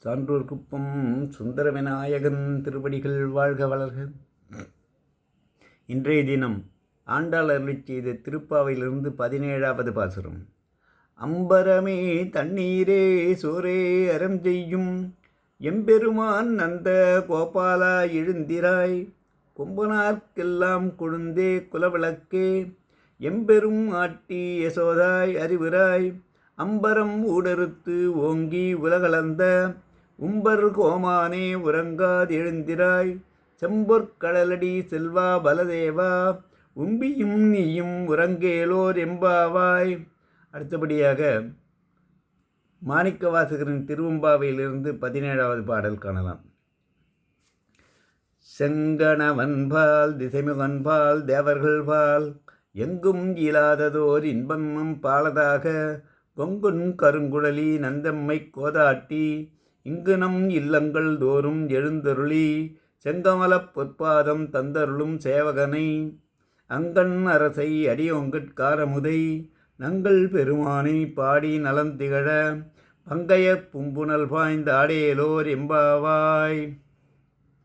சான்றோர் குப்பம் சுந்தர விநாயகன் திருவடிகள் வாழ்க வளர்க. இன்றைய தினம் ஆண்டாள் அருளிச் செய்த திருப்பாவையிலிருந்து 17வது பாசுரம். அம்பரமே தண்ணீரே சோரே அறம் செய்யும் எம்பெருமான் நந்த கோபாலா எழுந்திராய் கொம்பனார்க்கெல்லாம் கொழுந்தே குலவிளக்கே எம்பெரும் ஆட்டி யசோதாய் அறிவுராய் அம்பரம் ஊடறுத்து ஓங்கி உலகளந்த உம்பர் கோமானே உறங்காதெழுந்திராய் செம்பொற்கடலடி செல்வா பலதேவா உம்பியும் நீயும் உறங்கேலோர் எம்பாவாய். அடுத்தபடியாக மாணிக்கவாசகரின் திருவெம்பாவையிலிருந்து 17வது பாடல் காணலாம். செங்கணவன்பால் திசைமுகன்பால் தேவர்கள்பால் எங்கும் இயலாததோர் இன்பமும் பாலதாக கொங்குன் கருங்குழலி நந்தம்மை கோதாட்டி இங்கு நம் இல்லங்கள் தோறும் எழுந்தருளி செங்கமலப் பொற்பாதம் தந்தருளும் சேவகனை அங்கண் அரசை அடியோங்கட்காரமுதை நங்கள் பெருமானை பாடி நலந்திகழ பங்கைய பும்புணல் பாய்ந்த ஆடேலோர் எம்பாவாய்.